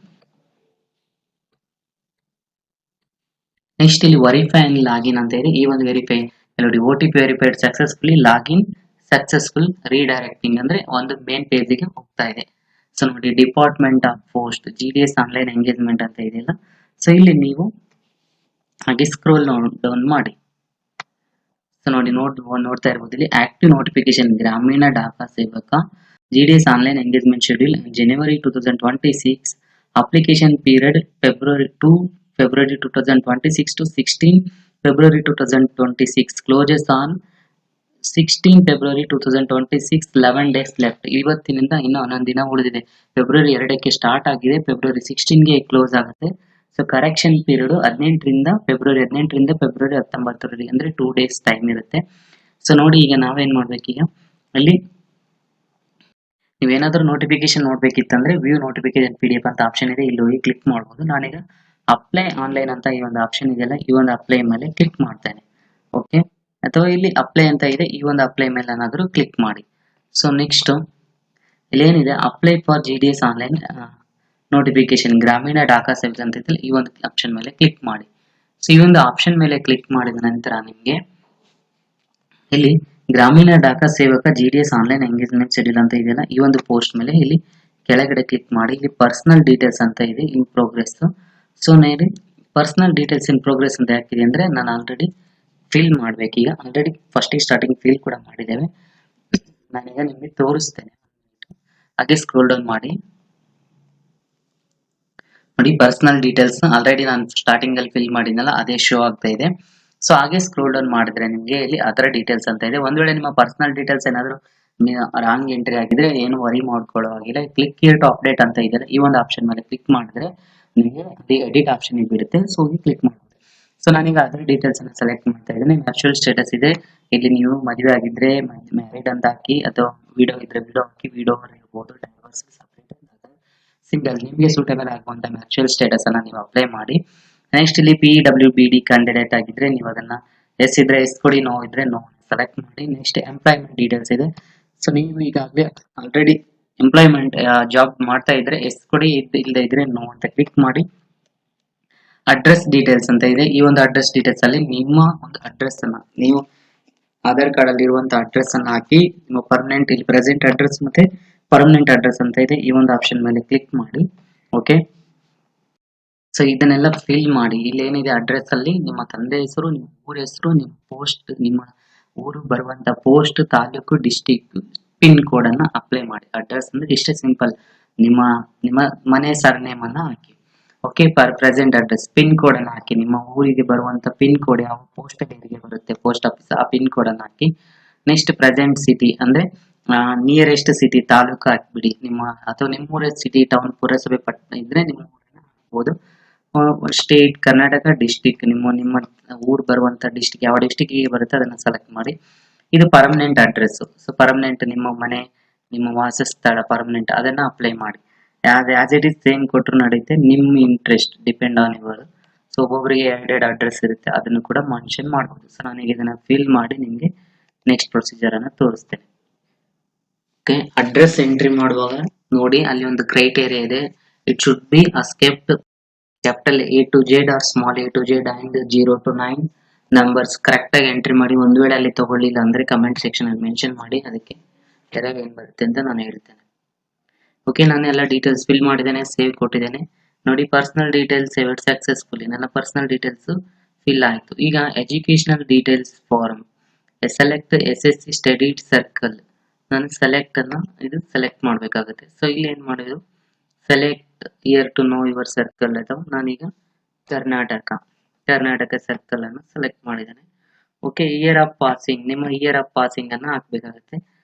ನೆಕ್ಸ್ಟ್ ಇಲ್ಲಿ ವೆರಿಫೈ ಅಂಡ್ ಲಾಗಿನ್ ಅಂತ ಇದೆ. ಈ ಒಂದು ವೆರಿಫೈ ನೋಡಿ OTP verified successfully, login successful, redirecting ಅಂದ್ರೆ ಒಂದು ಮೇನ್ ಪೇಜ್ಗೆ ಹೋಗ್ತಾ ಇದೆ. ಸೊ ನೋಡಿ department of post GDS online engagement ಅಂತ ಇದೆಯಲ್ಲ. ಸೊ ಇಲ್ಲಿ ನೀವು ಹಾಗೆ ಸ್ಕ್ರೋಲ್ ಡೌನ್ ಮಾಡಿ. ಸೊ ನೋಡಿ ನೋಡ್ತಾ ಇರ್ಬೋದು ಇಲ್ಲಿ ಆಕ್ಟಿವ್ ನೋಟಿಫಿಕೇಶನ್ ಗ್ರಾಮೀಣ ಡಾಕಾ ಸೇವಕ GDS online engagement schedule January 2026, application period February 2026 to 16 February 2026, closes on 16 February 2026, 11 days left. ಇವತ್ತಿನಿಂದ ಇನ್ನು 11 ದಿನ ಉಳಿದಿದೆ. February 2ಕ್ಕೆ ಸ್ಟಾರ್ಟ್ ಆಗಿದೆ, February 16ಗೆ ಕ್ಲೋಸ್ ಆಗುತ್ತೆ. So correction period February 18ರಿಂದ February 19 ಅಂದ್ರೆ 2 days ಟೈಮ್ ಇರುತ್ತೆ. ಸೊ ನೋಡಿ ಈಗ ನಾವೇನ್ ಮಾಡ್ಬೇಕು, ಈಗ ಅಲ್ಲಿ ನೀವೇನಾದ್ರೂ ನೋಟಿಫಿಕೇಶನ್ ನೋಡ್ಬೇಕಿತ್ತಂದ್ರೆ ವ್ಯೂ ನೋಟಿಫಿಕೇಶನ್ PDF ಅಂತ ಆಪ್ಷನ್ ಇದೆ, ಇಲ್ಲಿ ಹೋಗಿ ಕ್ಲಿಕ್ ಮಾಡ್ಬೋದು. ನಾನೀಗ ಅಪ್ಲೈ ಆನ್ಲೈನ್ ಅಂತ ಈ ಒಂದು ಆಪ್ಷನ್ ಇದೆಯಲ್ಲ, ಈ ಒಂದು ಅಪ್ಲೈ ಮೇಲೆ ಕ್ಲಿಕ್ ಮಾಡ್ತೇನೆ. ಓಕೆ, ಅಥವಾ ಇಲ್ಲಿ ಅಪ್ಲೈ ಅಂತ ಇದೆ, ಈ ಒಂದು ಅಪ್ಲೈ ಮೇಲೆ ಏನಾದರೂ ಕ್ಲಿಕ್ ಮಾಡಿ. ಸೊ ನೆಕ್ಸ್ಟ್ ಇಲ್ಲೇನಿದೆ apply for GDS online notification Gramin Dak ಸೇವಕ ಅಂತ ಇದ್ದಲ್ಲಿ ಈ ಒಂದು ಆಪ್ಷನ್ ಮೇಲೆ ಕ್ಲಿಕ್ ಮಾಡಿ. ಸೊ ಈ ಒಂದು ಆಪ್ಷನ್ ಮೇಲೆ ಕ್ಲಿಕ್ ಮಾಡಿದ ನಂತರ ನಿಮಗೆ ಇಲ್ಲಿ ಗ್ರಾಮೀಣ ಡಾಕಾ ಸೇವಕ GDS ಆನ್ಲೈನ್ ಎಂಗೇಜ್ಮೆಂಟ್ ಶೆಡ್ಯೂಲ್ ಅಂತ ಇದೆಯಲ್ಲ, ಈ ಒಂದು ಪೋಸ್ಟ್ ಮೇಲೆ ಇಲ್ಲಿ ಕೆಳಗಡೆ ಕ್ಲಿಕ್ ಮಾಡಿ. ಇಲ್ಲಿ ಪರ್ಸನಲ್ ಡೀಟೇಲ್ಸ್ ಅಂತ ಇದೆ ಇನ್ ಪ್ರೋಗ್ರೆಸ್. ಸೊ ನೋಡಿ ಪರ್ಸನಲ್ ಡೀಟೇಲ್ಸ್ ಇನ್ ಪ್ರೋಗ್ರೆಸ್ ಅಂತ ಯಾಕಿದೆ ಅಂದ್ರೆ ನಾನು ಆಲ್ರೆಡಿ ಫಿಲ್ ಮಾಡ್ಬೇಕು. ಈಗ ಆಲ್ರೆಡಿ ಫಸ್ಟ್ ಸ್ಟಾರ್ಟಿಂಗ್ ಫಿಲ್ ಕೂಡ ಮಾಡಿದ್ದೇವೆ. ನಾನೀಗ ನಿಮಗೆ ತೋರಿಸ್ತೇನೆ. ಹಾಗೆ ಸ್ಕ್ರೋಲ್ ಡೌನ್ ಮಾಡಿ. ನೋಡಿ ಪರ್ಸನಲ್ ಡೀಟೇಲ್ಸ್ ಆಲ್ರೆಡಿ ನಾನು ಸ್ಟಾರ್ಟಿಂಗ್ ಅಲ್ಲಿ ಫಿಲ್ ಮಾಡಿದ್ನಲ್ಲ ಅದೇ ಶೋ ಆಗ್ತಾ ಇದೆ. ಸೊ ಹಾಗೆ ಸ್ಕ್ರೋಲ್ ಡೌನ್ ಮಾಡಿದ್ರೆ ನಿಮಗೆ ಇಲ್ಲಿ ಅದರ ಡೀಟೇಲ್ಸ್ ಅಂತ ಇದೆ. ಒಂದ್ ವೇಳೆ ನಿಮ್ಮ ಪರ್ಸನಲ್ ಡೀಟೇಲ್ಸ್ ಏನಾದ್ರು ರಾಂಗ್ ಎಂಟ್ರಿ ಆಗಿದ್ರೆ ಏನು ವರಿ ಮಾಡ್ಕೊಳ್ಳೋ ಆಗಿಲ್ಲ. ಕ್ಲಿಕ್ ಹಿಯರ್ ಟು ಅಪ್ಡೇಟ್ ಅಂತ ಇದೆಯಲ್ಲ, ಈ ಒಂದು ಆಪ್ಷನ್ ಮೇಲೆ ಕ್ಲಿಕ್ ಮಾಡಿದ್ರೆ ನಿಮಗೆ ಅದೇ ಎಡಿಟ್ ಆಪ್ಷನ್ ಬಿಡುತ್ತೆ. ಸೊ ಹೋಗಿ ಕ್ಲಿಕ್ ಮಾಡ್ಬೋದು. ಸೊ ನಾನೀಗ ಅದರ ಡೀಟೇಲ್ಸ್ ಅನ್ನ ಸೆಲೆಕ್ಟ್ ಮಾಡ್ತಾ ಇದ್ದೇನೆ. ಮ್ಯಾಚುರಲ್ ಸ್ಟೇಟಸ್ ಇದೆ, ಇಲ್ಲಿ ನೀವು ಮದುವೆ ಆಗಿದ್ರೆ ಮ್ಯಾರಿಡ್ ಅಂತ ಹಾಕಿ, ಅಥವಾ ವಿಡೋ ಇದ್ರೆ ವಿಡೋ ಹಾಕಿ, ವಿಡೋ ಇರ್ಬೋದು, ಡೈವರ್ಸ್, ಸಪರೇಟ್, ಸಿಂಗಲ್, ನಿಮಗೆ ಸೂಟಬಲ್ ಆಗುವಂತ ಮ್ಯಾಚುರಲ್ ಸ್ಟೇಟಸ್ ಅನ್ನ ನೀವು ಅಪ್ಲೈ ಮಾಡಿ. ನೆಕ್ಸ್ಟ್ ಇಲ್ಲಿ PWBD ಕ್ಯಾಂಡಿಡೇಟ್ ಆಗಿದ್ರೆ ನೀವು ಅದನ್ನ ಎಸ್ ಇದ್ರೆ ಎಸ್ ಕೊಡಿ, ನೋ ಇದ್ರೆ ನೋ ಸೆಲೆಕ್ಟ್ ಮಾಡಿ. ನೆಕ್ಸ್ಟ್ ಎಂಪ್ಲಾಯ್ಮೆಂಟ್ ಡೀಟೇಲ್ಸ್ ಇದೆ. ಸೊ ನೀವು ಈಗಾಗಲೇ ಆಲ್ರೆಡಿ ಎಂಪ್ಲಾಯ್ಮೆಂಟ್ ಜಾಬ್ ಮಾಡ್ತಾ ಇದ್ರೆ ಎಸ್ ಕೊಡಿ, ಇಲ್ಲದೆ ಇದ್ರೆ ನೋ ಅಂತ ಕ್ಲಿಕ್ ಮಾಡಿ. ಅಡ್ರೆಸ್ ಡೀಟೇಲ್ಸ್ ಅಂತ ಇದೆ. ಈ ಒಂದು ಅಡ್ರೆಸ್ ಡೀಟೇಲ್ಸ್ ಅಲ್ಲಿ ನಿಮ್ಮ ಒಂದು ಅಡ್ರೆಸ್ ಅನ್ನ ನೀವು ಆಧಾರ್ ಕಾರ್ಡ್ ಅಲ್ಲಿ ಇರುವಂತಹ ಅಡ್ರೆಸ್ ಅನ್ನ ಹಾಕಿ, ನಿಮ್ಮ ಪರ್ಮನೆಂಟ್ ಇಲ್ಲಿ ಪ್ರೆಸೆಂಟ್ ಅಡ್ರೆಸ್ ಮತ್ತೆ ಪರ್ಮನೆಂಟ್ ಅಡ್ರೆಸ್ ಅಂತ ಇದೆ, ಈ ಒಂದು ಆಪ್ಷನ್ ಮೇಲೆ ಕ್ಲಿಕ್ ಮಾಡಿ. ಓಕೆ, ಸೊ ಇದನ್ನೆಲ್ಲ ಫಿಲ್ ಮಾಡಿ. ಇಲ್ಲಿ ಏನಿದೆ ಅಡ್ರೆಸ್ ಅಲ್ಲಿ ನಿಮ್ಮ ತಂದೆ ಹೆಸರು, ನಿಮ್ಮ ಊರ ಹೆಸರು, ನಿಮ್ಮ ಪೋಸ್ಟ್, ನಿಮ್ಮ ಊರು ಬರುವಂತ post, taluk, district, pin code ಅನ್ನ ಅಪ್ಲೈ ಮಾಡಿ. ಅಡ್ರೆಸ್ ಅಂದ್ರೆ ಇಷ್ಟೇ ಸಿಂಪಲ್. ನಿಮ್ಮ ಮನೆ ಸರ್ನೇಮ್ ಅನ್ನ ಹಾಕಿ. Okay, present address, pin code ಅನ್ನ ಹಾಕಿ. ನಿಮ್ಮ ಊರಿಗೆ ಬರುವಂತ ಪಿನ್ ಕೋಡ್ ಯಾವ ಪೋಸ್ಟ್ ಏರಿಯಾಗೆ ಬರುತ್ತೆ ಪೋಸ್ಟ್ ಆಫೀಸ್, ಆ ಪಿನ್ ಕೋಡ್ ಅನ್ನ ಹಾಕಿ. ನೆಕ್ಸ್ಟ್ ಪ್ರೆಸೆಂಟ್ ಸಿಟಿ ಅಂದ್ರೆ ನಿಯರೆಸ್ಟ್ ಸಿಟಿ, ತಾಲೂಕು ಹಾಕ್ಬಿಡಿ. ನಿಮ್ಮ ಅಥವಾ ನಿಮ್ಮೂರ ಸಿಟಿ, ಟೌನ್, ಪುರಸಭೆ, ಪಟ್ಟಣ ಇದ್ರೆ ನಿಮ್ಮ ಊರನ್ನ ಹಾಕ್ಬೋದು. ಸ್ಟೇಟ್ ಕರ್ನಾಟಕ, ಡಿಸ್ಟಿಕ್ ನಿಮ್ಮ ಊರು ಬರುವಂತ ಡಿಸ್ಟಿಕ್ ಯಾವ ಡಿಸ್ಟಿಕ್ ಬರುತ್ತೆ ಅದನ್ನ ಸೆಲೆಕ್ಟ್ ಮಾಡಿ. ಇದು ಪರ್ಮನೆಂಟ್ ಅಡ್ರೆಸ್. ಸೊ ಪರ್ಮನೆಂಟ್ ನಿಮ್ಮ ಮನೆ, ನಿಮ್ಮ ವಾಸಸ್ಥಳ ಪರ್ಮನೆಂಟ್ ಅದನ್ನ ಅಪ್ಲೈ ಮಾಡಿ. ಆಸ್ ಇಟ್ ಇಸ್ ಸೇಮ್ ಕೊಟ್ಟರು ನಡೆಯುತ್ತೆ. ನಿಮ್ಮ interest depend on your. So ಒಬ್ಬೊಬ್ಬರಿಗೆ ಎರಡೆರಡು ಅಡ್ರೆಸ್ ಇರುತ್ತೆ, ಅದನ್ನು ಕೂಡ ಮೆನ್ಷನ್ ಮಾಡಬಹುದು. ಸೊ ನನಗೆ ಇದನ್ನ ಫಿಲ್ ಮಾಡಿ ನಿಮ್ಗೆ ನೆಕ್ಸ್ಟ್ ಪ್ರೊಸೀಜರ್ ಅನ್ನ ತೋರಿಸ್ತೇನೆ. ಓಕೆ, ಅಡ್ರೆಸ್ ಎಂಟ್ರಿ ಮಾಡುವಾಗ ನೋಡಿ ಅಲ್ಲಿ ಒಂದು ಕ್ರೈಟೇರಿಯಾ ಇದೆ. It should be escaped capital A to Z or small a to Z and 0 to 9 numbers correct ಆಗಿ ಎಂಟ್ರಿ ಮಾಡಿ. ಒಂದು ವೇಳೆ ಅಲ್ಲಿ ತಗೊಳ್ಳಿಲ್ಲ ಅಂದ್ರೆ ಕಮೆಂಟ್ ಸೆಕ್ಷನ್ ಅಲ್ಲಿ ಮೆನ್ಷನ್ ಮಾಡಿ, ಅದಕ್ಕೆ ಎರರ್ ಏನು ಬರುತ್ತೆ ಅಂತ ನಾನು ಹೇಳ್ತೇನೆ. ಓಕೆ, ನಾನು ಎಲ್ಲ ಡೀಟೇಲ್ಸ್ ಫಿಲ್ ಮಾಡಿದ್ದೇನೆ, ಸೇವ್ ಕೊಟ್ಟಿದ್ದೇನೆ. ನೋಡಿ, ಪರ್ಸನಲ್ ಡೀಟೇಲ್ಸ್ ಸೇವ್ಡ್ ಸಕ್ಸಸ್ಫುಲಿ. ನನ್ನ ಪರ್ಸನಲ್ ಡೀಟೇಲ್ಸ್ ಫಿಲ್ ಆಯಿತು. ಈಗ educational details form select SSC study circle. ನಾನು ಸೆಲೆಕ್ಟ್ ಅನ್ನು ಇದು ಸೆಲೆಕ್ಟ್ ಮಾಡಬೇಕಾಗುತ್ತೆ. ಸೊ ಇಲ್ಲಿ ಏನು ಮಾಡಿದ್ರು, select here to know your circle ಅಥವಾ ನಾನೀಗ ಕರ್ನಾಟಕ ಸರ್ಕಲ್ ಅನ್ನು ಸೆಲೆಕ್ಟ್ ಮಾಡಿದ್ದೇನೆ. ಓಕೆ, ಇಯರ್ ಆಫ್ ಪಾಸಿಂಗ್, ನಿಮ್ಮ ಇಯರ್ ಆಫ್ ಪಾಸಿಂಗ್ ಅನ್ನು ಹಾಕಬೇಕಾಗುತ್ತೆ.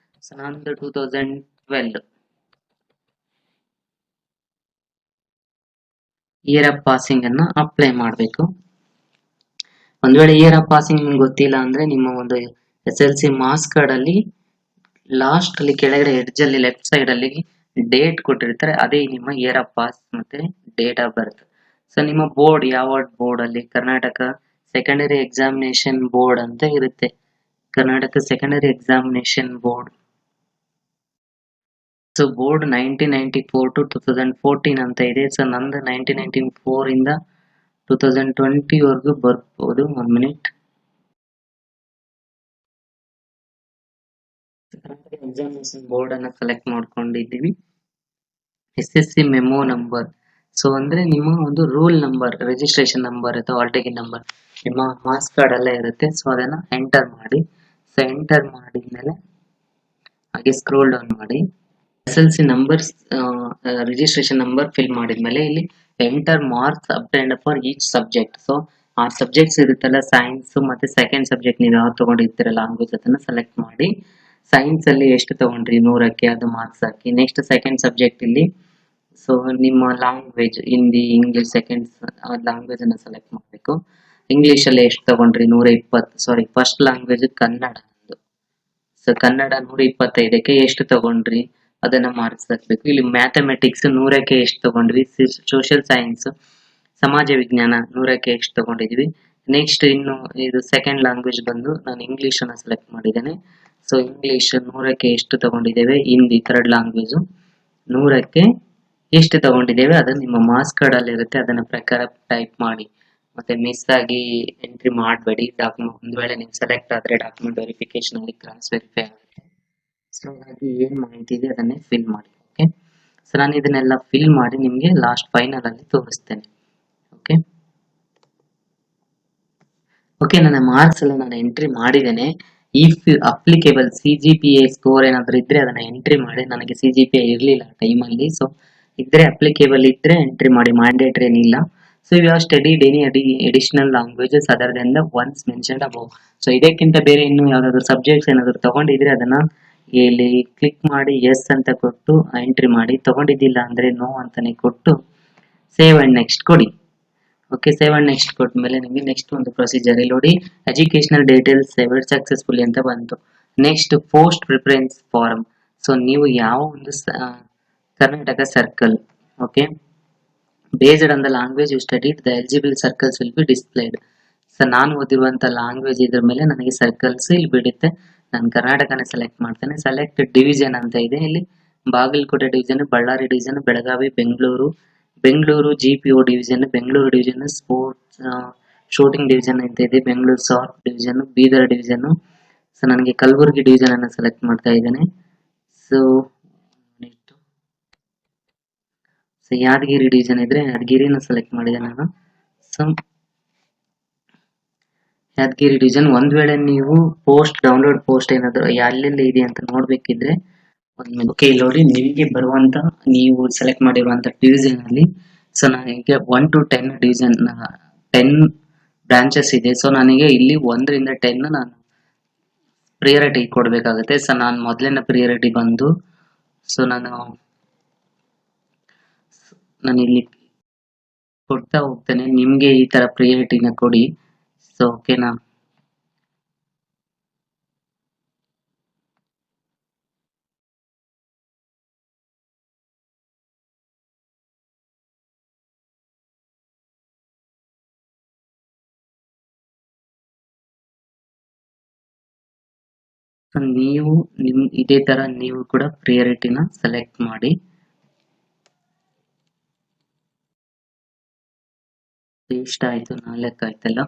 ಸೊ ನಂದು 2012 ಇಯರ್ ಆಫ್ ಪಾಸಿಂಗ್ ಅನ್ನು ಅಪ್ಲೈ ಮಾಡಬೇಕು. ಒಂದ್ ವೇಳೆ ಇಯರ್ ಆಫ್ ಪಾಸಿಂಗ್ ನಿಮ್ಗೆ ಗೊತ್ತಿಲ್ಲ ಅಂದ್ರೆ ನಿಮ್ಮ ಒಂದು SLC ಮಾರ್ಕ್ಸ್ ಕಾರ್ಡ್ ಅಲ್ಲಿ ಲಾಸ್ಟ್ ಅಲ್ಲಿ ಕೆಳಗಡೆ ಎಡ್ಜ್ ಅಲ್ಲಿ ಲೆಫ್ಟ್ ಸೈಡ್ ಅಲ್ಲಿ ಡೇಟ್ ಕೊಟ್ಟಿರ್ತಾರೆ, ಅದೇ ನಿಮ್ಮ ಇಯರ್ ಆಫ್ ಪಾಸ್ ಮತ್ತೆ ಡೇಟ್ ಆಫ್ ಬರ್ತ್. ಸೊ ನಿಮ್ಮ ಬೋರ್ಡ್ ಯಾವ ಬೋರ್ಡ್ ಅಲ್ಲಿ, ಕರ್ನಾಟಕ ಸೆಕೆಂಡರಿ ಎಕ್ಸಾಮಿನೇಷನ್ ಬೋರ್ಡ್ ಅಂತ ಇರುತ್ತೆ. Karnataka secondary examination board. So board 1994 to 2014 ಅಂತ ಇದೆ. ಸೊ ನಂದು 1994 ಇಂದ 2020 ವರೆಗೂ ಬರ್ಬೋದು. 1 ಮಿನಿಟ್. ಕರ್ನಾಟಕ ಎಕ್ಸಾಮಿನೇಷನ್ ಬೋರ್ಡ್ ಅನ್ನ ಸೆಲೆಕ್ಟ್ ಮಾಡ್ಕೊಂಡಿದ್ದೀವಿ. SSC memo number. ಸೊ ಅಂದ್ರೆ ನಿಮ್ಮ ಒಂದು ರೂಲ್ ನಂಬರ್, ರಿಜಿಸ್ಟ್ರೇಷನ್ ನಂಬರ್ ಅಥವಾ ಹಾಲ್ ಟಿಕೆಟ್ ನಂಬರ್ ನಿಮ್ಮ ಮಾರ್ಕ್ಸ್ ಕಾರ್ಡ್ ಎಲ್ಲ ಇರುತ್ತೆ. ಸೊ ಅದನ್ನ ಎಂಟರ್ ಮಾಡಿ. ಸೊ ಎಂಟರ್ ಮಾಡಿದ್ಮೇಲೆ ಹಾಗೆ ಸ್ಕ್ರೋಲ್ ಡೌನ್ ಮಾಡಿ, SLC numbers registration number fill ಮಾಡಿದ್ಮೇಲೆ ಇಲ್ಲಿ enter marks obtained for each subject. So ಆ ಸಬ್ಜೆಕ್ಟ್ಸ್ ಇರುತ್ತಲ್ಲ, ಸೈನ್ಸ್ ಮತ್ತೆ ಸೆಕೆಂಡ್ ಸಬ್ಜೆಕ್ಟ್ ನೀವು ಯಾವ್ದು ತಗೊಂಡಿರ್ತೀರ ಲ್ಯಾಂಗ್ವೇಜ್ ಅದನ್ನ ಸೆಲೆಕ್ಟ್ ಮಾಡಿ. ಸೈನ್ಸ್ ಅಲ್ಲಿ ಎಷ್ಟು ತಗೊಂಡ್ರಿ 100ಕ್ಕೆ ಅದು ಮಾರ್ಕ್ಸ್ ಹಾಕಿ. ನೆಕ್ಸ್ಟ್ ಸೆಕೆಂಡ್ ಸಬ್ಜೆಕ್ಟ್ ಇಲ್ಲಿ ಸೊ ನಿಮ್ಮ language Hindi, English second language ಅನ್ನ ಸೆಲೆಕ್ಟ್ ಮಾಡಬೇಕು. ಇಂಗ್ಲಿಷ್ ಅಲ್ಲಿ ಎಷ್ಟು ತಗೊಂಡ್ರಿ 120. Sorry, first language Kannada. So Kannada 125ಕ್ಕೆ ಎಷ್ಟು ತಗೊಂಡ್ರಿ ಅದನ್ನ ಮಾರ್ಕ್ಸ್ ಹಾಕ್ಬೇಕು. ಇಲ್ಲಿ ಮ್ಯಾಥಮೆಟಿಕ್ಸ್ 100ಕ್ಕೆ ಎಷ್ಟು ತಗೊಂಡ್ವಿ, ಸೋಷಿಯಲ್ ಸೈನ್ಸ್ ಸಮಾಜ ವಿಜ್ಞಾನ 100ಕ್ಕೆ ಎಷ್ಟು ತಗೊಂಡಿದ್ವಿ. ನೆಕ್ಸ್ಟ್ ಇನ್ನು ಇದು ಸೆಕೆಂಡ್ ಲ್ಯಾಂಗ್ವೇಜ್ ಬಂದು ನಾನು ಇಂಗ್ಲಿಷ್ ಅನ್ನ ಸೆಲೆಕ್ಟ್ ಮಾಡಿದ್ದೇನೆ. ಸೊ ಇಂಗ್ಲಿಷ್ 100ಕ್ಕೆ ಎಷ್ಟು ತಗೊಂಡಿದ್ದೇವೆ, ಹಿಂದಿ ಥರ್ಡ್ ಲ್ಯಾಂಗ್ವೇಜ್ 100ಕ್ಕೆ ಎಷ್ಟು ತಗೊಂಡಿದ್ದೇವೆ ಅದನ್ನ ನಿಮ್ಮ ಮಾರ್ಕ್ಸ್ ಕಾರ್ಡ್ ಅಲ್ಲಿ ಇರುತ್ತೆ, ಅದನ್ನ ಪ್ರಕಾರ ಟೈಪ್ ಮಾಡಿ. ಮತ್ತೆ ಮಿಸ್ ಆಗಿ ಎಂಟ್ರಿ ಮಾಡಬೇಡಿ. ಡಾಕ್ಯುಮೆಂಟ್ ಒಂದು ವೇಳೆ ನೀವು ಸೆಲೆಕ್ಟ್ ಆದ್ರೆ ಡಾಕ್ಯುಮೆಂಟ್ ವೆರಿಫಿಕೇಶನ್ ಅಲ್ಲಿ ಕ್ರಾಸ್ ವೆರಿಫೈ ಆಗುತ್ತೆ. ಸೊ ಹಾಗಾಗಿ ಏನ್ ಮಾಹಿತಿ ಇದೆ ಅದನ್ನೇ ಫಿಲ್ ಮಾಡಿ. ಓಕೆ, ಸೊ ನಾನು ಇದನ್ನೆಲ್ಲ ಫಿಲ್ ಮಾಡಿ ನಿಮ್ಗೆ ಲಾಸ್ಟ್ ಫೈನಲ್ ಅಲ್ಲಿ ತೋರಿಸ್ತೇನೆ. ಓಕೆ ಓಕೆ, ನನ್ನ ಮಾರ್ಕ್ಸ್ ಎಲ್ಲ ನಾನು ಎಂಟ್ರಿ ಮಾಡಿದ್ದೇನೆ. ಇಫ್ ಅಪ್ಲಿಕೇಬಲ್ CGPA ಸ್ಕೋರ್ ಏನಾದ್ರು ಇದ್ರೆ ಅದನ್ನ ಎಂಟ್ರಿ ಮಾಡಿ. ನನಗೆ CGPA ಇರ್ಲಿಲ್ಲ ಟೈಮಲ್ಲಿ. ಸೊ ಇದ್ರೆ ಅಪ್ಲಿಕೇಬಲ್ ಇದ್ರೆ ಎಂಟ್ರಿ ಮಾಡಿ, ಮ್ಯಾಂಡೇಟರಿ ಏನಿಲ್ಲ. So you have studied any additional languages other than the ones mentioned above. So ಇದಕ್ಕಿಂತ ಬೇರೆ ಇನ್ನು ಯಾವ್ದಾದ್ರು ಸಬ್ಜೆಕ್ಟ್ಸ್ ಏನಾದ್ರು ತಗೊಂಡಿದ್ರೆ ಅದನ್ನ ಇಲ್ಲಿ ಕ್ಲಿಕ್ ಮಾಡಿ ಎಸ್ ಅಂತ ಕೊಟ್ಟು ಎಂಟ್ರಿ ಮಾಡಿ. ತಗೊಂಡಿದ್ದಿಲ್ಲ ಅಂದ್ರೆ ನೋ ಅಂತಾನೆ ಕೊಟ್ಟು ಸೇವ್ ಅಂಡ್ ನೆಕ್ಸ್ಟ್ ಕೊಡಿ. ಓಕೆ, ಸೇವ್ ಅಂಡ್ ನೆಕ್ಸ್ಟ್ ಕೊಟ್ಮೇಲೆ ನಿಮಗೆ ನೆಕ್ಸ್ಟ್ ಒಂದು ಪ್ರೊಸೀಜರ್ ಇಲ್ಲಿ ನೋಡಿ, ಎಜುಕೇಶನಲ್ ಡೀಟೇಲ್ಸ್ ಸೇವ್ಡ್ ಸಕ್ಸಸ್ಫುಲಿ ಅಂತ ಬಂತು. Next post preference form. So ನೀವು ಯಾವ ಒಂದು Karnataka circle, okay, based on the language you studied the eligible circles will be displayed. So ನಾನು ಓದಿರುವಂತ ಲ್ಯಾಂಗ್ವೇಜ್ ಇದ್ರ ಮೇಲೆ ನನಗೆ ಸರ್ಕಲ್ಸ್ ಇಲ್ಲಿ ಬಿಡುತ್ತೆ. ನಾನು ಕರ್ನಾಟಕನೇ ಸೆಲೆಕ್ಟ್ ಮಾಡ್ತೇನೆ. ಸೆಲೆಕ್ಟ್ ಡಿವಿಷನ್ ಅಂತ ಇದೆ ಇಲ್ಲಿ, Bagalkote division, Ballari division, Belagavi, Bengaluru GPO division, Bengaluru division, sports shooting division ಅಂತ ಇದೆ, Bengaluru soft division, Bidar division. So ನನಗೆ ಕಲಬುರಗಿ ಡಿವಿಷನ್ ಅನ್ನು ಸೆಲೆಕ್ಟ್ ಮಾಡ್ತಾ ಇದ್ದೇನೆ. ಸೊ ಯಾದಗಿರಿ ಡಿವಿಷನ್ ಇದ್ರೆ ಯಾದಗಿರಿನ ಸೆಲೆಕ್ಟ್ ಮಾಡಿದೆ ನಾನು. So Yadgiri division. ಒಂದ್ ವೇಳೆ ನೀವು ಪೋಸ್ಟ್ ಡೌನ್ಲೋಡ್ ಪೋಸ್ಟ್ ಏನಾದ್ರು ಎಲ್ಲೆಲ್ಲಿ ಇದೆ ಅಂತ ನೋಡ್ಬೇಕಿದ್ರೆ ಓಕೆ, ಇಲ್ಲಿ ನೋಡಿ ನಿಮಗೆ ಬರುವಂತ ನೀವು ಸೆಲೆಕ್ಟ್ ಮಾಡಿರುವಂತ ಡಿವಿಷನ್ ಅಲ್ಲಿ. ಸೊ ನನಗೆ 1 to 10 ಡಿವಿಷನ್ 10 ಬ್ರಾಂಚಸ್ ಇದೆ. ಸೊ ನನಗೆ ಇಲ್ಲಿ 1 ರಿಂದ 10 ನಾನು ಪ್ರಿಯಾರಿಟಿ ಕೊಡ್ಬೇಕಾಗುತ್ತೆ. ಸೊ ನಾನು ಮೊದಲಿನ ಪ್ರಿಯಾರಿಟಿ ಬಂದು ಸೊ ನಾನು ಇಲ್ಲಿ ಕೊಡ್ತಾ ಹೋಗ್ತೇನೆ. ನಿಮ್ಗೆ ಈ ತರ ಪ್ರಿಯಾರಿಟಿನ ಕೊಡಿ. ಸೊ ಓಕೆನಾ. ನೀವು ಇದೇ ತರ ನೀವು ಕೂಡ ಪ್ರಿಯಾರಿಟಿನ ಸೆಲೆಕ್ಟ್ ಮಾಡಿ. ಇಷ್ಟ ಆಯ್ತು, 4 ಆಯ್ತಲ್ಲ.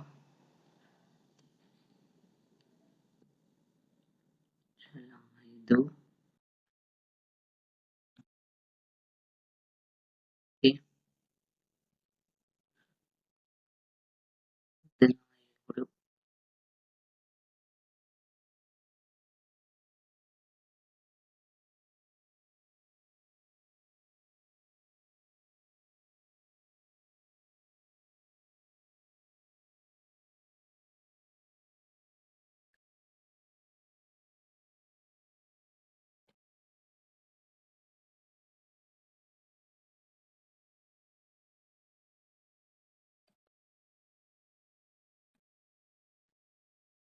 ಇದು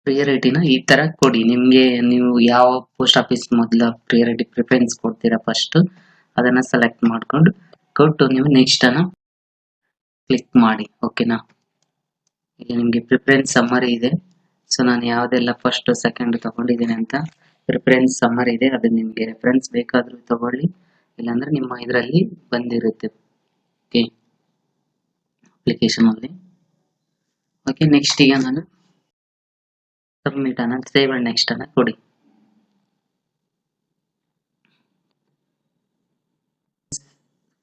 ಪ್ರಿಯಾರಿಟಿನ ಈ ತರ ಕೊಡಿ. ನಿಮ್ಗೆ ನೀವು ಯಾವ ಪೋಸ್ಟ್ ಆಫೀಸ್ ಮೊದಲ ಪ್ರಿಯಾರಿಟಿ ಪ್ರಿಫರೆನ್ಸ್ ಕೊಡ್ತೀರಾ ಫಸ್ಟ್ ಅದನ್ನ ಸೆಲೆಕ್ಟ್ ಮಾಡ್ಕೊಂಡು ಕೊಟ್ಟು ನೀವು ನೆಕ್ಸ್ಟ್ ಅನ್ನ ಕ್ಲಿಕ್ ಮಾಡಿ. ಓಕೆನಾ, ಇಲ್ಲಿ ನಿಮ್ಗೆ ಪ್ರಿಫರೆನ್ಸ್ ಸಮ್ಮರಿ ಇದೆ. ಸೊ ನಾನು ಯಾವ್ದೆಲ್ಲ ಫಸ್ಟ್ ಸೆಕೆಂಡ್ ತಗೊಂಡಿದ್ದೀನಿ ಅಂತ ಪ್ರಿಫರೆನ್ಸ್ ಸಮ್ಮರಿ ಇದೆ, ಅದನ್ನ ನಿಮ್ಗೆ ರೆಫರೆನ್ಸ್ ಬೇಕಾದ್ರೂ ತಗೊಳ್ಳಿ, ಇಲ್ಲಾಂದ್ರೆ ನಿಮ್ಮ ಇದರಲ್ಲಿ ಬಂದಿರುತ್ತೆ. ಓಕೆ, ಅಪ್ಲಿಕೇಶನ್ ಅಲ್ಲಿ. ಓಕೆ, ನೆಕ್ಸ್ಟ್ ಈಗ ನಾನು ಸಬ್ಮಿಟ್ ಅನ್ನ ಸೇವ್ ಅಂಡ್ ನೆಕ್ಸ್ಟ್ ಅನ್ನ ಕೊಡಿ.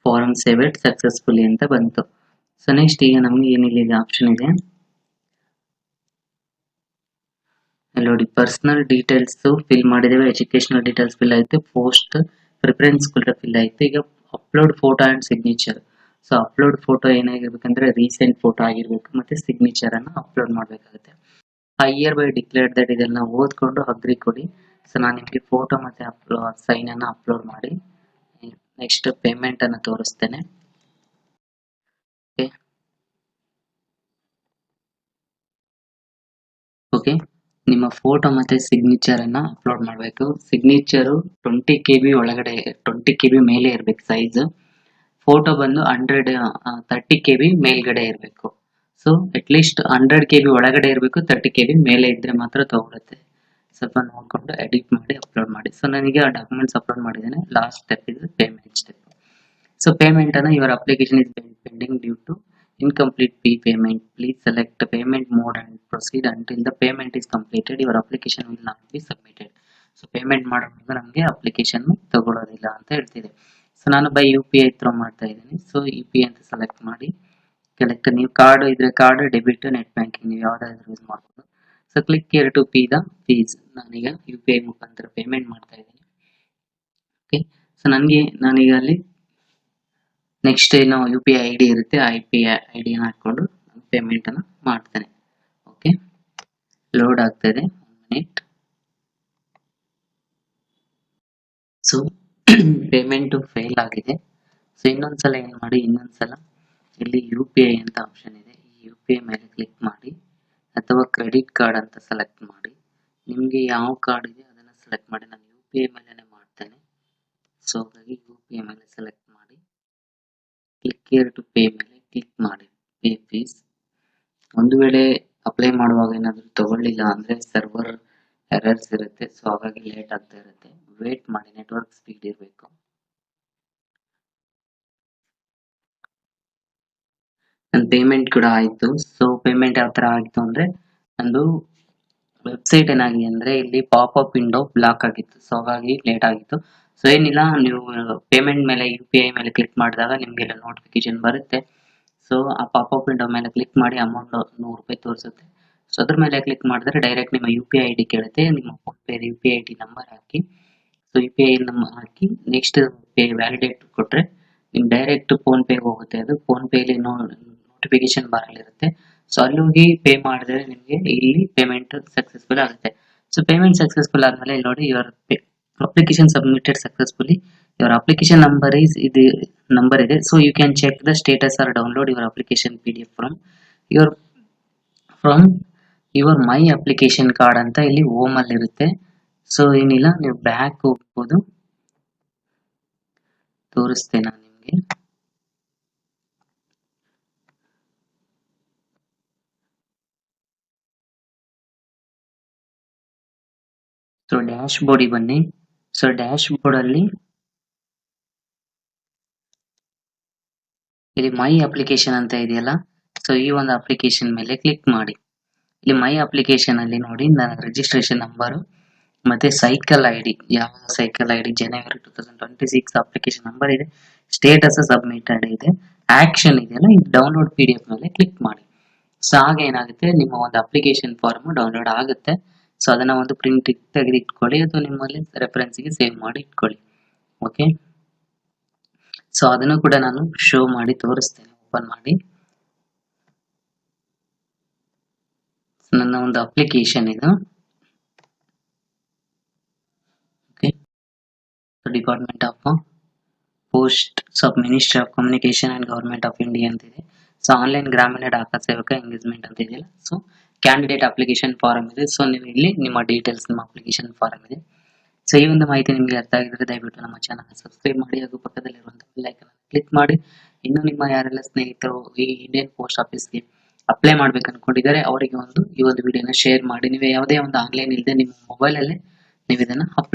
ಫಾರ್ಮ್ ಸೇವ್ಡ್ ಸಕ್ಸಸ್ಫುಲಿ ಅಂತ ಬಂತು. ಸೊ ನೆಕ್ಸ್ಟ್ ಈಗ ನಮ್ಗೆ ಏನಿಲ್ಲ ಆಪ್ಷನ್ ಇದೆ ನೋಡಿ, ಪರ್ಸನಲ್ ಡೀಟೇಲ್ಸ್ ಫಿಲ್ ಮಾಡಿದ್ದೇವೆ, ಎಜುಕೇಶನಲ್ ಡೀಟೇಲ್ಸ್ ಫಿಲ್ ಆಯ್ತು, ಪೋಸ್ಟ್ ಪ್ರಿಫರೆನ್ಸ್ ಕೂಡ ಫಿಲ್ ಆಯ್ತು. ಈಗ upload photo and signature. So upload photo ಏನಾಗಿರ್ಬೇಕಂದ್ರೆ ರೀಸೆಂಟ್ ಫೋಟೋ ಆಗಿರ್ಬೇಕು, ಮತ್ತೆ ಸಿಗ್ನೇಚರ್ ಅನ್ನ ಅಪ್ಲೋಡ್ ಮಾಡ್ಬೇಕಾಗುತ್ತೆ. ಆ ಇಯರ್ ಬೈ ಡಿಕ್ಲೇರ್ಡ್ ದಟ್ ಇದೆಲ್ಲ ಓದ್ಕೊಂಡು ಅಗ್ರಿ ಕೊಡಿ. ಸೊ ನಾನು ನಿಮಗೆ ಫೋಟೋ ಮತ್ತೆ ಸೈನ್ ಅನ್ನ ಅಪ್ಲೋಡ್ ಮಾಡಿ ನೆಕ್ಸ್ಟ್ ಪೇಮೆಂಟ್ ಅನ್ನ ತೋರಿಸ್ತೇನೆ. ಓಕೆ, ನಿಮ್ಮ ಫೋಟೋ ಮತ್ತೆ ಸಿಗ್ನೇಚರ್ ಅನ್ನ ಅಪ್ಲೋಡ್ ಮಾಡಬೇಕು. ಸಿಗ್ನೇಚರು 20 KB ಒಳಗಡೆ 20 KB ಮೇಲೆ ಇರಬೇಕು ಸೈಜ್. ಫೋಟೋ ಬಂದು 30 KB ಮೇಲ್ಗಡೆ ಇರಬೇಕು. ಸೊ ಅಟ್ಲೀಸ್ಟ್ 100 KB ಒಳಗಡೆ ಇರಬೇಕು, 30 KB ಮೇಲೆ ಇದ್ರೆ ಮಾತ್ರ ತಗೊಳುತ್ತೆ. ಸ್ವಲ್ಪ ನೋಡ್ಕೊಂಡು ಎಡಿಟ್ ಮಾಡಿ ಅಪ್ಲೋಡ್ ಮಾಡಿ. ಸೊ ನನಗೆ ಆ ಡಾಕ್ಯುಮೆಂಟ್ಸ್ ಅಪ್ಲೋಡ್ ಮಾಡಿದ್ದೇನೆ. ಲಾಸ್ಟ್ ಸ್ಟೆಪ್ ಇದು ಪೇಮೆಂಟ್ ಸ್ಟೆಪ್. ಸೊ ಪೇಮೆಂಟ್ ಅನ್ನ your application is pending due to incomplete payment. Please select payment mode and proceed until the payment is completed. Your application will not be submitted. So payment ಮಾಡೋದ್ರಿಂದ ನಮಗೆ application ತಗೊಳ್ಳೋದಿಲ್ಲ ಅಂತ ಹೇಳ್ತಿದೆ. So ನಾನು by UPI through ಮಾಡ್ತಾ ಇದ್ದೀನಿ. So UPI ಅಂತ select ಮಾಡಿ ಕೆಳಕ್ಕೆ ನೀವು ಕಾರ್ಡ್ ಇದ್ರೆ ಕಾರ್ಡ್, ಡೆಬಿಟ್, ನೆಟ್ ಬ್ಯಾಂಕಿಂಗ್ ನೀವು ಯಾವ್ದಾದ್ರು ಯೂಸ್ ಮಾಡ್ಬೋದು. So click here to pay the fees. ನಾನೀಗ UPI ಮುಖಾಂತರ ಪೇಮೆಂಟ್ ಮಾಡ್ತಾ ಇದ್ದೀನಿ. ಓಕೆ, ಸೊ ನಾನೀಗ ಅಲ್ಲಿ ನೆಕ್ಸ್ಟ್ ಏನು UPI ID ಇರುತ್ತೆ, ಆ UPI ID ಹಾಕೊಂಡು ಪೇಮೆಂಟ್ ಅನ್ನ ಮಾಡ್ತೇನೆ. ಓಕೆ, ಲೋಡ್ ಆಗ್ತಾ ಇದೆ, 1 ಮಿನಿಟ್. ಸೊ ಪೇಮೆಂಟ್ ಫೇಲ್ ಆಗಿದೆ. ಸೊ ಇನ್ನೊಂದ್ಸಲ ಏನ್ ಮಾಡಿ, ಇನ್ನೊಂದ್ಸಲ ಇಲ್ಲಿ UPI ಅಂತ ಆಪ್ಷನ್ ಇದೆ, ಈ UPI ಮೇಲೆ ಕ್ಲಿಕ್ ಮಾಡಿ ಅಥವಾ ಕ್ರೆಡಿಟ್ ಕಾರ್ಡ್ ಅಂತ ಸೆಲೆಕ್ಟ್ ಮಾಡಿ. ನಿಮ್ಗೆ ಯಾವ ಕಾರ್ಡ್ ಇದೆ ಅದನ್ನ ಸೆಲೆಕ್ಟ್ ಮಾಡಿ. ನಾನು UPI ಮೇಲೆನೆ ಮಾಡ್ತೇನೆ. ಸೊ ಹಾಗಾಗಿ UPI ಮೇಲೆ ಸೆಲೆಕ್ಟ್ ಮಾಡಿ ಕ್ಲಿಕ್ ಹಿಯರ್ ಟು ಪೇ ಮೇಲೆ ಕ್ಲಿಕ್ ಮಾಡಿ ಪೇ ಫೀಸ್. ಒಂದು ವೇಳೆ ಅಪ್ಲೈ ಮಾಡುವಾಗ ಏನಾದರೂ ತಗೊಳ್ಳಿಲ್ಲ ಅಂದ್ರೆ ಸರ್ವರ್ ಎರರ್ಸ್ ಇರುತ್ತೆ. ಸೊ ಹಾಗಾಗಿ ಲೇಟ್ ಆಗ್ತಾ ಇರುತ್ತೆ, ವೇಟ್ ಮಾಡಿ, ನೆಟ್ವರ್ಕ್ ಸ್ಪೀಡ್ ಇರಬೇಕು. ನನ್ನ ಪೇಮೆಂಟ್ ಕೂಡ ಆಯ್ತು. ಸೊ ಪೇಮೆಂಟ್ ಯಾವ ತರ ಆಯ್ತು ಅಂದ್ರೆ, ನಂದು ವೆಬ್ಸೈಟ್ ಏನಾಗಿದೆ ಅಂದ್ರೆ ಇಲ್ಲಿ ಪಾಪ್ಅಪ್ ವಿಂಡೋ ಬ್ಲಾಕ್ ಆಗಿತ್ತು. ಸೊ ಹಾಗಾಗಿ ಲೇಟ್ ಆಗಿತ್ತು. ಸೊ ಏನಿಲ್ಲ, ನೀವು ಪೇಮೆಂಟ್ ಮೇಲೆ UPI ಮೇಲೆ ಕ್ಲಿಕ್ ಮಾಡಿದಾಗ ನಿಮ್ಗೆಲ್ಲ ನೋಟಿಫಿಕೇಶನ್ ಬರುತ್ತೆ. ಸೊ ಆ ಪಾಪ್ಅಪ್ ವಿಂಡೋ ಮೇಲೆ ಕ್ಲಿಕ್ ಮಾಡಿ, ಅಮೌಂಟ್ 100 ರೂಪಾಯಿ ತೋರಿಸುತ್ತೆ. ಸೊ ಅದ್ರ ಮೇಲೆ ಕ್ಲಿಕ್ ಮಾಡಿದ್ರೆ ಡೈರೆಕ್ಟ್ ನಿಮ್ಮ UPI ID ಕೇಳುತ್ತೆ. ನಿಮ್ಮ PhonePe UPI ID number ಹಾಕಿ, ಸೊ UPI ನಂಬರ್ ಹಾಕಿ ನೆಕ್ಸ್ಟ್ ಪೇ ವ್ಯಾಲಿಡೇಟ್ ಕೊಟ್ರೆ ನಿಮ್ ಡೈರೆಕ್ಟ್ ಫೋನ್ ಪೇ ಹೋಗುತ್ತೆ. ಅದು ಫೋನ್ ಪೇಲಿ ನೋಟಿಫಿಕೇಶನ್ ಬರಲಿರುತ್ತೆ. ಸೊ ಅಲ್ಲಿ ಹೋಗಿ ಪೇ ಮಾಡಿದ್ರೆ ನಿಮಗೆ ಇಲ್ಲಿ ಪೇಮೆಂಟ್ ಸಕ್ಸಸ್ಫುಲ್ ಆಗುತ್ತೆ. ಸೊ ಪೇಮೆಂಟ್ ಸಕ್ಸಸ್ಫುಲ್ ಆದ್ಮೇಲೆ ಇಲ್ಲಿ ನೋಡಿ, your application submitted successfully, your application number ಇದೆ. So you can check the status or download your application PDF from your my application card ಅಂತ ಇಲ್ಲಿ ಹೋಮ್ ಅಲ್ಲಿ ಇರುತ್ತೆ. ಸೊ ಏನಿಲ್ಲ, ನೀವು ಬ್ಯಾಕ್ ಹೋಗ್ಬೋದು, ತೋರಿಸ್ತೇನೆ ನಾನು ನಿಮ್ಗೆ. ಸೊ ಡ್ಯಾಶ್ ಬೋರ್ಡ್ ಬನ್ನಿ. ಸೊ ಡ್ಯಾಶ್ ಬೋರ್ಡ್ ಅಲ್ಲಿ ಇಲ್ಲಿ ಮೈ ಅಪ್ಲಿಕೇಶನ್ ಅಂತ ಇದೆಯಲ್ಲ, ಸೊ ಈ ಒಂದು ಅಪ್ಲಿಕೇಶನ್ ಮೇಲೆ ಕ್ಲಿಕ್ ಮಾಡಿ. ಇಲ್ಲಿ ಮೈ ಅಪ್ಲಿಕೇಶನ್ ಅಲ್ಲಿ ನೋಡಿ, ನನ್ನ ರಿಜಿಸ್ಟ್ರೇಷನ್ ನಂಬರ್ ಮತ್ತೆ ಸೈಕಲ್ ID, ಯಾವ ಸೈಕಲ್ ID ಜನವರಿ 2026 ಅಪ್ಲಿಕೇಶನ್ ನಂಬರ್ ಇದೆ, ಸ್ಟೇಟಸ್ ಸಬ್ಮಿಟೆಡ್ ಇದೆ, ಆಕ್ಷನ್ ಇದೆಯಲ್ಲ, ಈ ಡೌನ್ಲೋಡ್ PDF ಮೇಲೆ ಕ್ಲಿಕ್ ಮಾಡಿ. ಸೊ ಆಗ ಏನಾಗುತ್ತೆ, ನಿಮ್ಮ ಒಂದು ಅಪ್ಲಿಕೇಶನ್ ಫಾರ್ಮ್ ಡೌನ್ಲೋಡ್ ಆಗುತ್ತೆ. ಸೊ ಅದನ್ನ ಒಂದು ಪ್ರಿಂಟ್ ತೆಗೆದು ಇಟ್ಕೊಳ್ಳಿ, ಅಥವಾ ನಿಮ್ಮಲ್ಲಿ ರೆಫರೆನ್ಸ್ಗೆ ಸೇವ್ ಮಾಡಿ ಇಟ್ಕೊಳ್ಳಿ. ಓಕೆ, ಸೊ ಅದನ್ನು ಕೂಡ ನಾನು ಶೋ ಮಾಡಿ ತೋರಿಸ್ತೇನೆ. ಓಪನ್ ಮಾಡಿ, ನನ್ನ ಒಂದು ಅಪ್ಲಿಕೇಶನ್ ಇದು. Okay, department of post sub ministry of communication and government of India ಅಂತಿದೆ. ಸೊ ಆನ್ಲೈನ್ ಗ್ರಾಮೀಣ ಡಾಕಾ ಸೇವಕ ಎಂಗೇಜ್ಮೆಂಟ್ ಅಂತ ಇದೆಯಲ್ಲ, ಸೊ ಕ್ಯಾಂಡಿಡೇಟ್ ಅಪ್ಲಿಕೇಶನ್ ಫಾರಂ ಇದೆ. ಸೊ ನೀವು ಇಲ್ಲಿ ನಿಮ್ಮ ಡೀಟೇಲ್ಸ್, ನಿಮ್ಮ ಅಪ್ಲಿಕೇಶನ್ ಫಾರಂ ಇದೆ. ಸೊ ಈ ಒಂದು ಮಾಹಿತಿ ನಿಮಗೆ ಅರ್ಥ ಆಗಿದ್ರೆ ದಯವಿಟ್ಟು ನಮ್ಮ ಚಾನಲ್ ಸಬ್ಸ್ಕ್ರೈಬ್ ಮಾಡಿ ಹಾಗೂ ಪಕ್ಕದಲ್ಲಿರುವಂತಹ ಬೆಲ್ ಐಕಾನ್ ಅನ್ನು ಕ್ಲಿಕ್ ಮಾಡಿ. ಇನ್ನು ನಿಮ್ಮ ಯಾರೆಲ್ಲ ಸ್ನೇಹಿತರು ಈ ಇಂಡಿಯನ್ ಪೋಸ್ಟ್ ಆಫೀಸ್ಗೆ ಅಪ್ಲೈ ಮಾಡ್ಬೇಕು ಅನ್ಕೊಂಡಿದ್ದಾರೆ ಅವರಿಗೆ ಈ ಒಂದು ವಿಡಿಯೋನ ಶೇರ್ ಮಾಡಿ. ನೀವು ಯಾವುದೇ ಒಂದು ಆನ್ಲೈನ್ ಇಲ್ಲದೆ ನಿಮ್ಮ ಮೊಬೈಲ್ ಅಲ್ಲೇ ನೀವು ಇದನ್ನ ಅಪ್ಲೈ